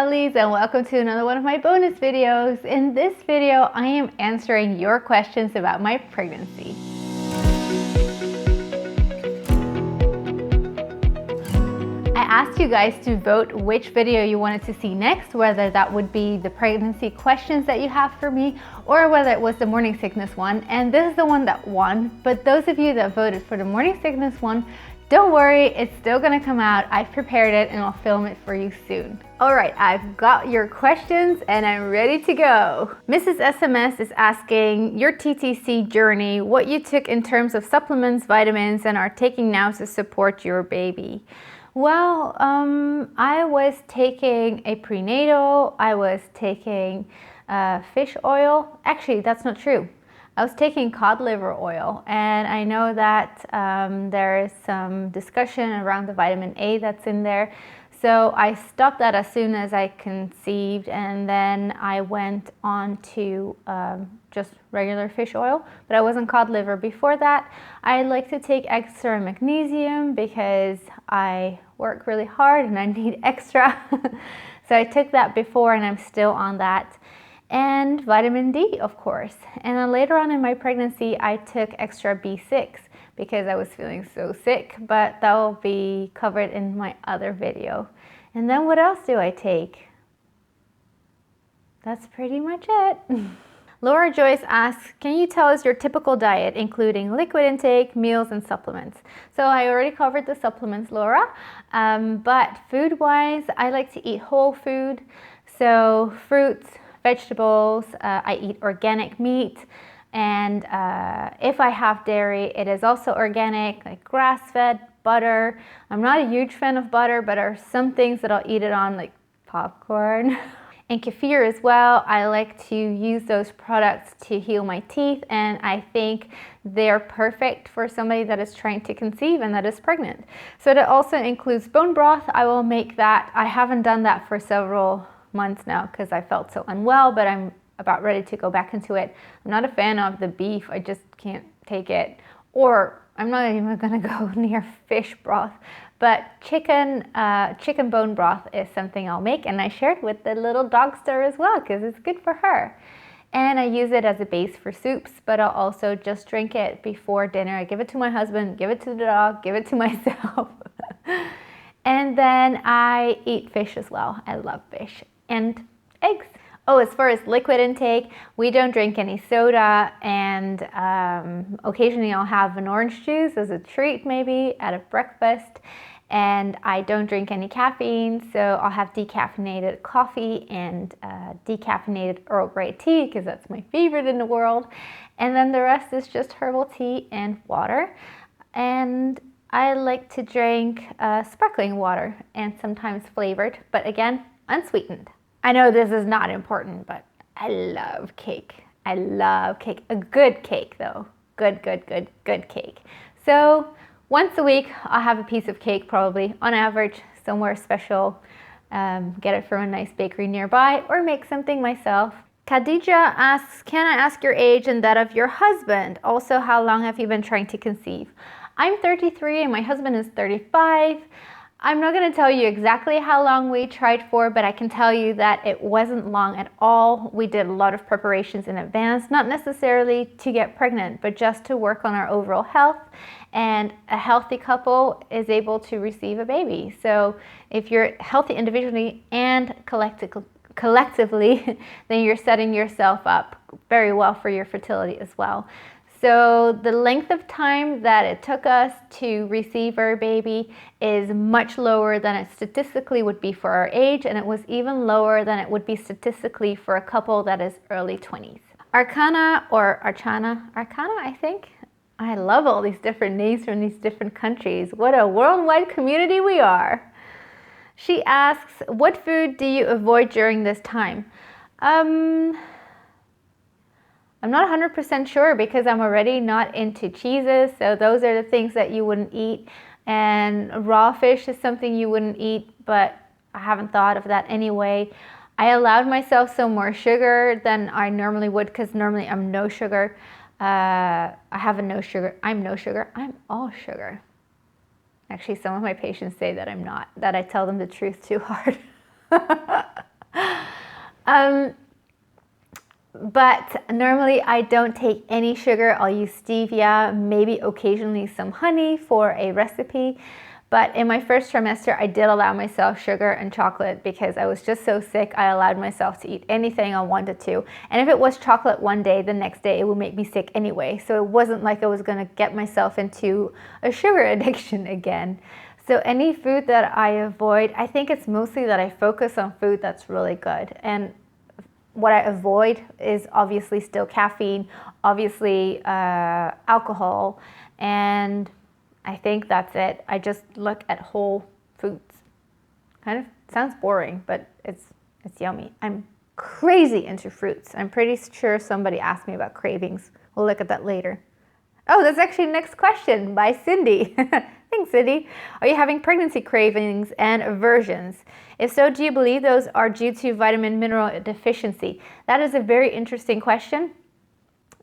lovelies, and welcome to another one of my bonus videos. In this video, I am answering your questions about my pregnancy. I asked you guys to vote which video you wanted to see next, whether that would be the pregnancy questions that you have for me or whether it was the morning sickness one, and this is the one that won. But those of you that voted for the morning sickness one, don't worry, it's still gonna come out. I've prepared it and I'll film it for you soon. All right, I've got your questions and I'm ready to go. Mrs. SMS is asking your TTC journey, what you took in terms of supplements, vitamins, and are taking now to support your baby. Well, I was taking a prenatal, I was taking fish oil. Actually, that's not true. I was taking cod liver oil, and I know that there is some discussion around the vitamin A that's in there. So I stopped that as soon as I conceived, and then I went on to just regular fish oil, but I wasn't cod liver before that. I like to take extra magnesium because I work really hard and I need extra. So I took that before and I'm still on that. And vitamin D, of course. And then later on in my pregnancy, I took extra B6 because I was feeling so sick, but that will be covered in my other video. And then what else do I take? That's pretty much it. Laura Joyce asks, can you tell us your typical diet, including liquid intake, meals, and supplements? So I already covered the supplements, Laura, but food-wise, I like to eat whole food. So fruits, vegetables, I eat organic meat, and if I have dairy, it is also organic, like grass-fed, butter. I'm not a huge fan of butter, but there are some things that I'll eat it on, like popcorn. And kefir as well. I like to use those products to heal my teeth, and I think they're perfect for somebody that is trying to conceive and that is pregnant. So that also includes bone broth. I will make that. I haven't done that for several months now because I felt so unwell, but I'm about ready to go back into it. I'm not a fan of the beef. I just can't take it. Or I'm not even gonna go near fish broth. But chicken bone broth is something I'll make, and I shared with the little dogster as well because it's good for her. And I use it as a base for soups, but I'll also just drink it before dinner. I give it to my husband, give it to the dog, give it to myself. And then I eat fish as well. I love fish. And eggs. Oh, as far as liquid intake, we don't drink any soda, and occasionally I'll have an orange juice as a treat maybe at a breakfast, and I don't drink any caffeine, so I'll have decaffeinated coffee and decaffeinated Earl Grey tea because that's my favorite in the world, and then the rest is just herbal tea and water. And I like to drink sparkling water and sometimes flavored, but again, unsweetened. I know this is not important, but I love cake. I love cake. A good cake though. Good cake. So once a week, I'll have a piece of cake probably, on average, somewhere special. Get it from a nice bakery nearby or make something myself. Khadija asks, can I ask your age and that of your husband? Also, how long have you been trying to conceive? I'm 33 and my husband is 35. I'm not going to tell you exactly how long we tried for, but I can tell you that it wasn't long at all. We did a lot of preparations in advance, not necessarily to get pregnant, but just to work on our overall health. And a healthy couple is able to receive a baby. So if you're healthy individually and collectively, then you're setting yourself up very well for your fertility as well. So the length of time that it took us to receive our baby is much lower than it statistically would be for our age, and it was even lower than it would be statistically for a couple that is early 20s. Arcana, I think. I love all these different names from these different countries. What a worldwide community we are. She asks, what food do you avoid during this time? I'm not 100% sure because I'm already not into cheeses, so those are the things that you wouldn't eat. And raw fish is something you wouldn't eat, but I haven't thought of that anyway. I allowed myself some more sugar than I normally would because normally I'm no sugar. I have a no sugar. I'm no sugar. I'm all sugar. Actually, some of my patients say that I'm not, that I tell them the truth too hard. But normally I don't take any sugar. I'll use stevia, maybe occasionally some honey for a recipe. But in my first trimester, I did allow myself sugar and chocolate because I was just so sick. I allowed myself to eat anything I wanted to. And if it was chocolate one day, the next day it would make me sick anyway. So it wasn't like I was going to get myself into a sugar addiction again. So any food that I avoid, I think it's mostly that I focus on food that's really good. And what I avoid is obviously still caffeine, obviously alcohol, and I think that's it. I just look at whole foods. Kind of sounds boring, but it's yummy. I'm crazy into fruits. I'm pretty sure somebody asked me about cravings. We'll look at that later. Oh, that's actually next question by Cindy. Thanks, Cindy. Are you having pregnancy cravings and aversions? If so, do you believe those are due to vitamin mineral deficiency? That is a very interesting question.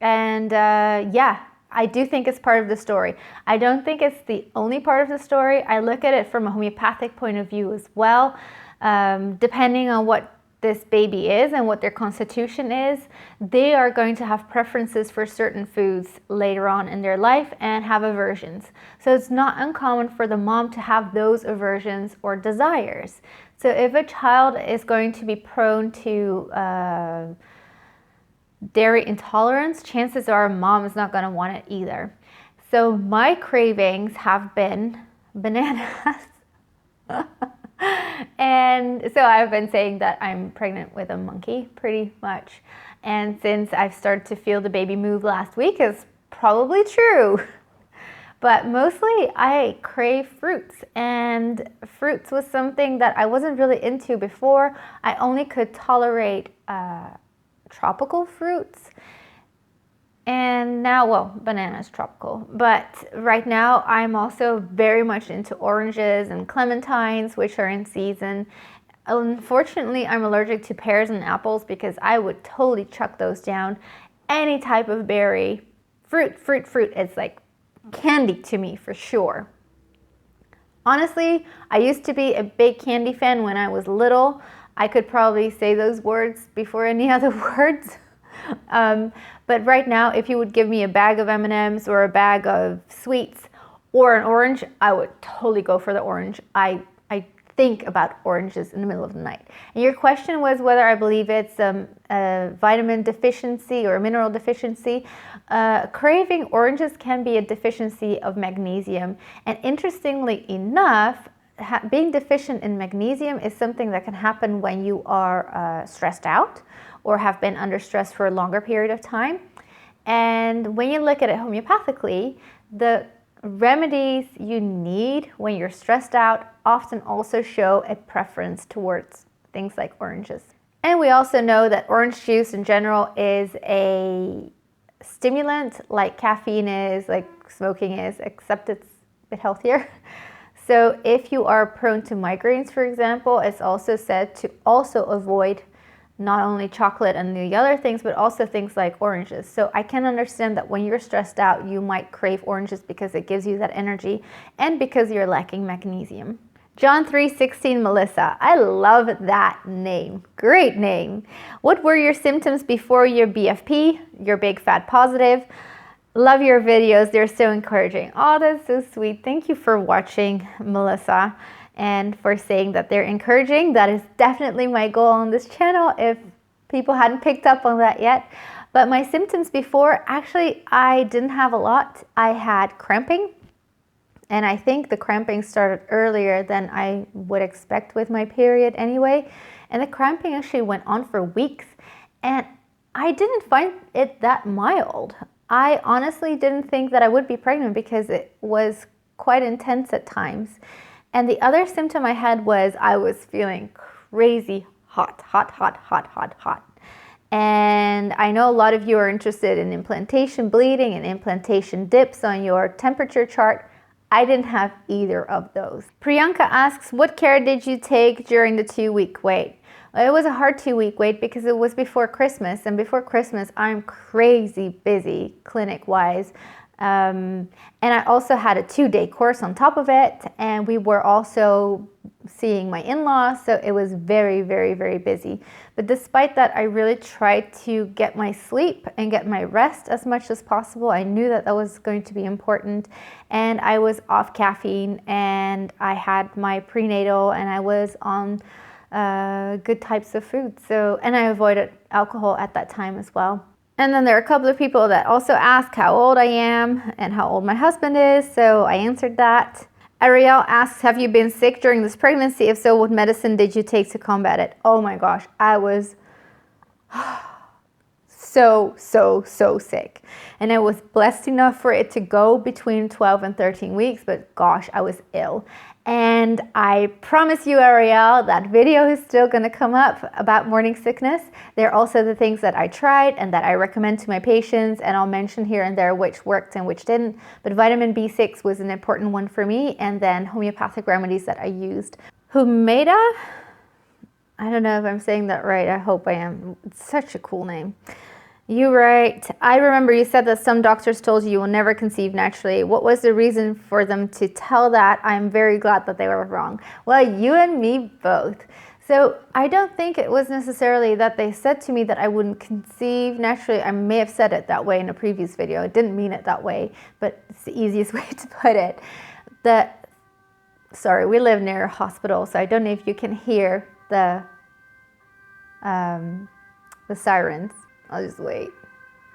And yeah, I do think it's part of the story. I don't think it's the only part of the story. I look at it from a homeopathic point of view as well. Depending on what this baby is and what their constitution is, they are going to have preferences for certain foods later on in their life and have aversions. So it's not uncommon for the mom to have those aversions or desires. So if a child is going to be prone to dairy intolerance, chances are mom is not going to want it either. So my cravings have been bananas. And so I've been saying that I'm pregnant with a monkey pretty much. And since I've started to feel the baby move last week, it's probably true. But mostly I crave fruits, and fruits was something that I wasn't really into before. I only could tolerate tropical fruits. And now, well, banana is tropical, but right now I'm also very much into oranges and clementines, which are in season. Unfortunately, I'm allergic to pears and apples because I would totally chuck those down. Any type of berry, fruit, it's like candy to me for sure. Honestly, I used to be a big candy fan when I was little. I could probably say those words before any other words. But right now, if you would give me a bag of M&Ms or a bag of sweets or an orange, I would totally go for the orange. I think about oranges in the middle of the night. And your question was whether I believe it's a vitamin deficiency or a mineral deficiency. Craving oranges can be a deficiency of magnesium. And interestingly enough, being deficient in magnesium is something that can happen when you are stressed out or have been under stress for a longer period of time. And when you look at it homeopathically, the remedies you need when you're stressed out often also show a preference towards things like oranges. And we also know that orange juice in general is a stimulant like caffeine is, like smoking is, except it's a bit healthier. So if you are prone to migraines, for example, it's also said to also avoid not only chocolate and the other things, but also things like oranges. So I can understand that when you're stressed out, you might crave oranges because it gives you that energy and because you're lacking magnesium. John 3:16, Melissa. I love that name. Great name. What were your symptoms before your BFP, your big fat positive? Love your videos. They're so encouraging. Oh, that's so sweet. Thank you for watching, Melissa, and for saying that they're encouraging. That is definitely my goal on this channel, if people hadn't picked up on that yet. But my symptoms before, actually, I didn't have a lot. I had cramping, and I think the cramping started earlier than I would expect with my period anyway. And the cramping actually went on for weeks, and I didn't find it that mild. I honestly didn't think that I would be pregnant because it was quite intense at times. And the other symptom I had was I was feeling crazy hot. And I know a lot of you are interested in implantation bleeding and implantation dips on your temperature chart. I didn't have either of those. Priyanka asks, what care did you take during the 2-week wait? Well, it was a hard 2-week wait because it was before Christmas, and before Christmas I'm crazy busy clinic-wise. And I also had a 2-day course on top of it, and we were also seeing my in-laws, so it was very, very, very busy. But despite that, I really tried to get my sleep and get my rest as much as possible. I knew that that was going to be important, and I was off caffeine, and I had my prenatal, and I was on good types of food. So, and I avoided alcohol at that time as well. And then there are a couple of people that also ask how old I am and how old my husband is, so I answered that. Ariel asks, have you been sick during this pregnancy? If so, what medicine did you take to combat it? Oh my gosh, I was so sick. And I was blessed enough for it to go between 12 and 13 weeks, but gosh, I was ill. And I promise you, Ariel, that video is still going to come up about morning sickness. They're also the things that I tried and that I recommend to my patients, and I'll mention here and there which worked and which didn't. But vitamin B6 was an important one for me, and then homeopathic remedies that I used. Humeda? I don't know if I'm saying that right. I hope I am. It's such a cool name. You're right. I remember you said that some doctors told you will never conceive naturally. What was the reason for them to tell that? I'm very glad that they were wrong. Well, you and me both. So I don't think it was necessarily that they said to me that I wouldn't conceive naturally. I may have said it that way in a previous video. I didn't mean it that way, but it's the easiest way to put it. Sorry, we live near a hospital, so I don't know if you can hear the sirens. I'll just wait.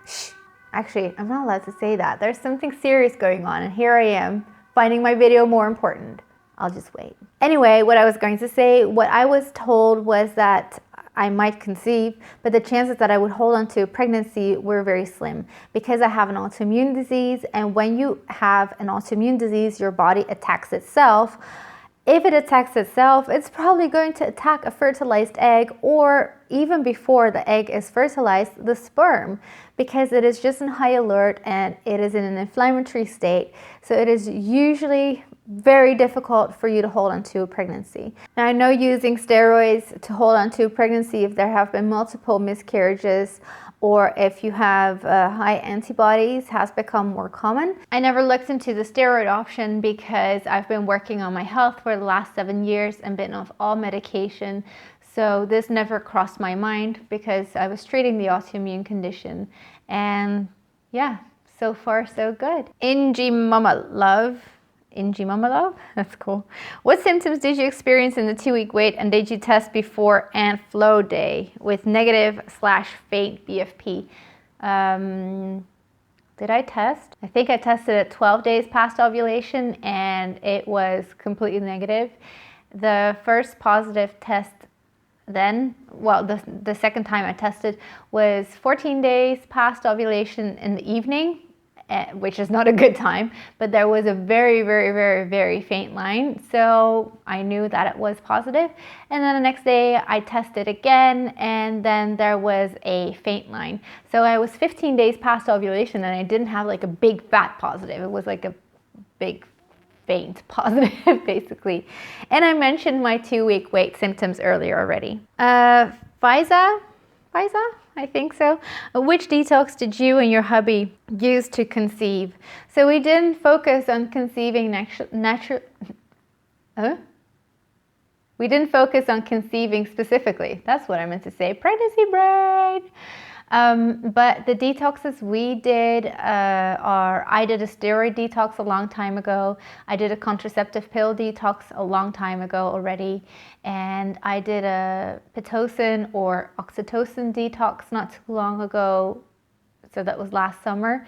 Shh. Actually, I'm not allowed to say that. There's something serious going on, and here I am finding my video more important. I'll just wait. Anyway, what I was going to say, what I was told was that I might conceive, but the chances that I would hold on to a pregnancy were very slim because I have an autoimmune disease, and when you have an autoimmune disease, your body attacks itself. If it attacks itself, it's probably going to attack a fertilized egg, or even before the egg is fertilized, the sperm, because it is just in high alert and it is in an inflammatory state. So it is usually very difficult for you to hold on to a pregnancy. Now, I know using steroids to hold on to a pregnancy if there have been multiple miscarriages or if you have high antibodies has become more common. I never looked into the steroid option because I've been working on my health for the last 7 years and been off all medication. So this never crossed my mind because I was treating the autoimmune condition. And yeah, so far so good. Ingy Mama Love, that's cool. What symptoms did you experience in the 2-week wait, and did you test before and flow day with negative/faint BFP? Did I test? I think I tested at 12 days past ovulation and it was completely negative. The first positive test then, well, the second time I tested was 14 days past ovulation in the evening, which is not a good time, but there was a very faint line, so I knew that it was positive. And then the next day I tested again, and then there was a faint line. So I was 15 days past ovulation and I didn't have like a big fat positive. It was like a big faint positive basically. And I mentioned my 2-week wait symptoms earlier already. Fiza, I think so. Which detox did you and your hubby use to conceive? So we didn't focus on conceiving we didn't focus on conceiving specifically. That's what I meant to say. Pregnancy brain. But the detoxes we did I did a steroid detox a long time ago. I did a contraceptive pill detox a long time ago already. And I did a Pitocin or oxytocin detox not too long ago. So that was last summer.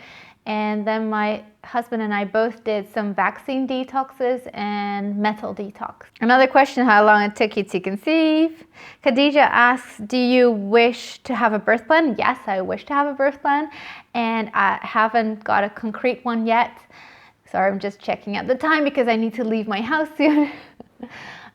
And then my husband and I both did some vaccine detoxes and metal detox. Another question, how long it took you to conceive? Khadija asks, do you wish to have a birth plan? Yes, I wish to have a birth plan, and I haven't got a concrete one yet. Sorry, I'm just checking at the time because I need to leave my house soon.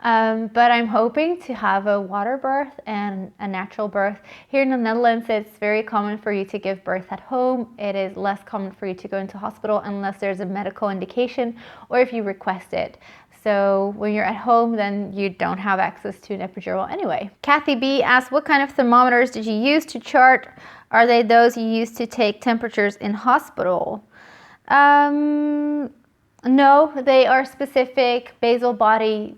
But I'm hoping to have a water birth and a natural birth. Here in the Netherlands, it's very common for you to give birth at home. It is less common for you to go into hospital unless there's a medical indication or if you request it. So when you're at home, then you don't have access to an epidural anyway. Kathy B asks, what kind of thermometers did you use to chart? Are they those you use to take temperatures in hospital? No, they are specific basal body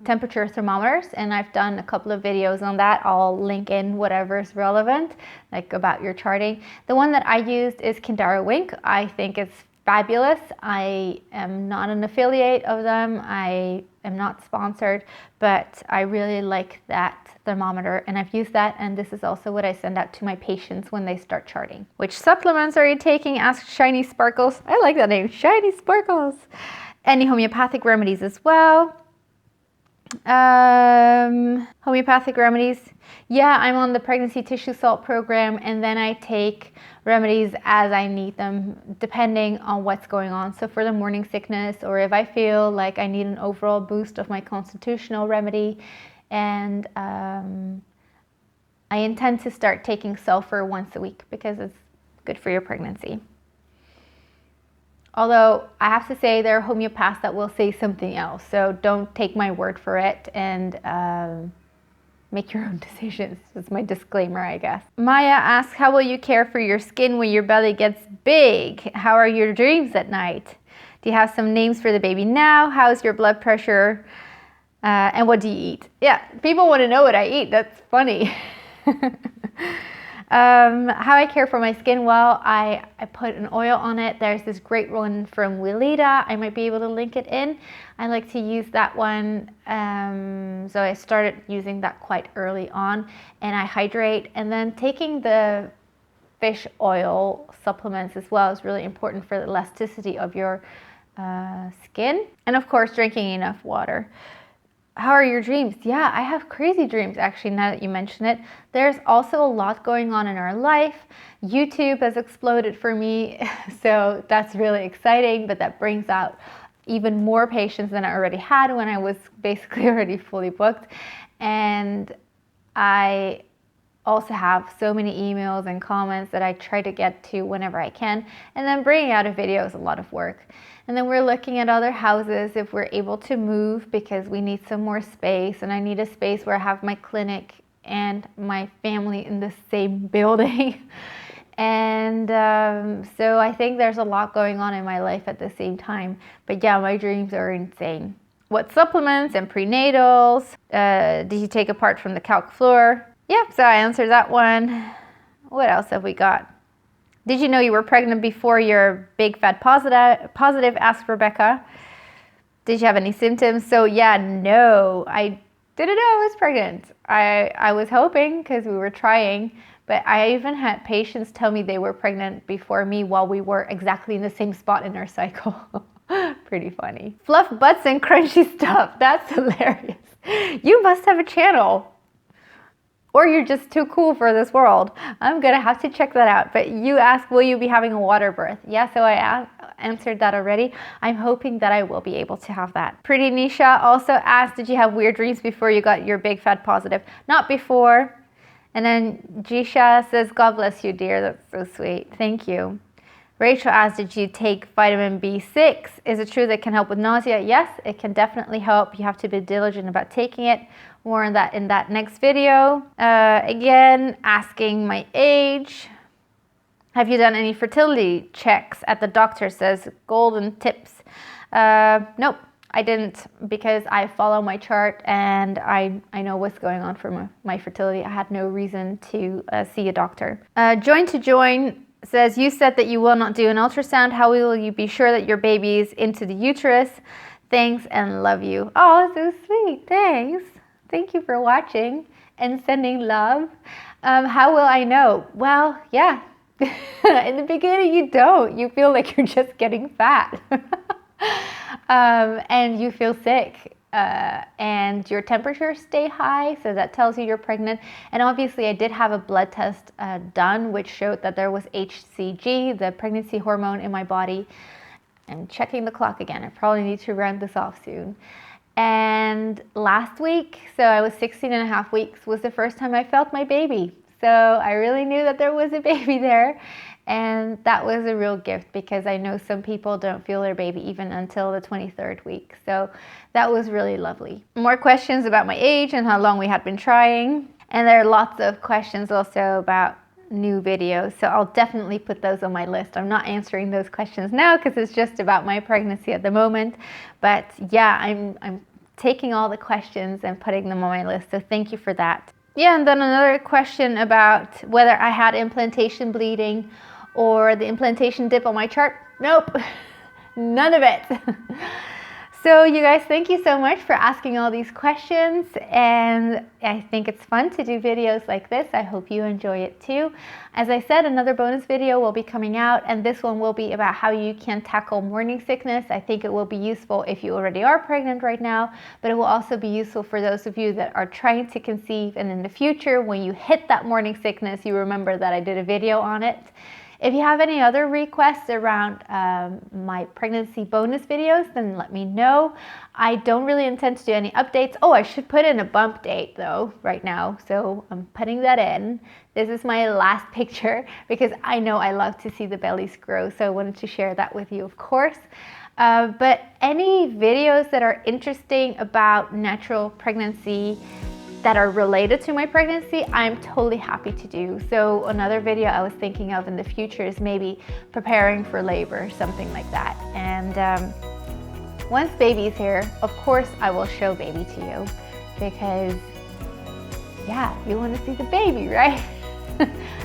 temperature thermometers, and I've done a couple of videos on that. I'll link in whatever is relevant, like about your charting. The one that I used is Kindara Wink. I think it's fabulous. I am not an affiliate of them. I am not sponsored, but I really like that thermometer, and I've used that, and this is also what I send out to my patients when they start charting. Which supplements are you taking? Ask Shiny Sparkles. I like that name, Shiny Sparkles. Any homeopathic remedies as well? Homeopathic remedies. Yeah, I'm on the pregnancy tissue salt program, and then I take remedies as I need them, depending on what's going on. So for the morning sickness, or if I feel like I need an overall boost of my constitutional remedy, and I intend to start taking sulfur once a week because it's good for your pregnancy. Although I have to say there are homeopaths that will say something else, so don't take my word for it, and make your own decisions. That's my disclaimer, I guess. Maya asks, how will you care for your skin when your belly gets big? How are your dreams at night? Do you have some names for the baby now? How's your blood pressure? And what do you eat? Yeah, people want to know what I eat. That's funny. How I care for my skin? Well, I put an oil on it. There's this great one from Willita. I might be able to link it in. I like to use that one. So I started using that quite early on, and I hydrate. And then taking the fish oil supplements as well is really important for the elasticity of your skin. And of course, drinking enough water. How are your dreams? Yeah, I have crazy dreams, actually, now that you mention it. There's also a lot going on in our life. YouTube has exploded for me, so that's really exciting, but that brings out even more patients than I already had when I was basically already fully booked. And I also have so many emails and comments that I try to get to whenever I can. And then bringing out a video is a lot of work. And then we're looking at other houses if we're able to move, because we need some more space, and I need a space where I have my clinic and my family in the same building. And so I think there's a lot going on in my life at the same time. But yeah, my dreams are insane. What supplements and prenatals did you take apart from the calc floor? Yeah, so I answered that one. What else have we got? Did you know you were pregnant before your big fat positive? Asked Rebecca. Did you have any symptoms? So yeah, no, I didn't know I was pregnant. I was hoping, because we were trying, but I even had patients tell me they were pregnant before me while we were exactly in the same spot in our cycle. Pretty funny. Fluff butts and crunchy stuff. That's hilarious. You must have a channel. Or you're just too cool for this world. I'm gonna have to check that out. But you asked, will you be having a water birth? Yeah, so I answered that already. I'm hoping that I will be able to have that. Pretty Nisha also asked, did you have weird dreams before you got your big fat positive? Not before. And then Jisha says, God bless you, dear. That's so sweet. Thank you. Rachel asked, did you take vitamin B6? Is it true that it can help with nausea? Yes, it can definitely help. You have to be diligent about taking it. More on that in that next video. Again, asking my age. Have you done any fertility checks at the doctor? Says golden tips. Nope, I didn't, because I follow my chart and I know what's going on for my fertility. I had no reason to see a doctor. Join to join says, you said that you will not do an ultrasound. How will you be sure that your baby is into the uterus? Thanks and love you. Oh, so sweet. Thanks. Thank you for watching and sending love. How will I know? Well, yeah. In the beginning, you don't. You feel like you're just getting fat. And you feel sick. And your temperatures stay high, so that tells you you're pregnant. And obviously, I did have a blood test done, which showed that there was HCG, the pregnancy hormone, in my body. I'm checking the clock again. I probably need to round this off soon. And last week, so I was 16 and a half weeks, was the first time I felt my baby. So I really knew that there was a baby there. And that was a real gift, because I know some people don't feel their baby even until the 23rd week. So that was really lovely. More questions about my age and how long we had been trying. And there are lots of questions also about new videos. So I'll definitely put those on my list. I'm not answering those questions now because it's just about my pregnancy at the moment. But yeah, I'm taking all the questions and putting them on my list. So thank you for that. Yeah, and then another question about whether I had implantation bleeding or the implantation dip on my chart. Nope, none of it. So you guys, thank you so much for asking all these questions, and I think it's fun to do videos like this. I hope you enjoy it too. As I said, another bonus video will be coming out, and this one will be about how you can tackle morning sickness. I think it will be useful if you already are pregnant right now, but it will also be useful for those of you that are trying to conceive, and in the future, when you hit that morning sickness, you remember that I did a video on it. If you have any other requests around my pregnancy bonus videos, then let me know. I don't really intend to do any updates. Oh, I should put in a bump date though right now, so I'm putting that in. This is my last picture because I know I love to see the bellies grow, so I wanted to share that with you, of course. But any videos that are interesting about natural pregnancy that are related to my pregnancy, I'm totally happy to do. So another video I was thinking of in the future is maybe preparing for labor, something like that. And once baby's here, of course I will show baby to you, because yeah, you want to see the baby, right?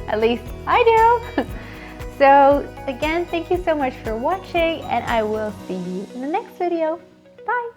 At least I do. So again, thank you so much for watching, and I will see you in the next video. Bye.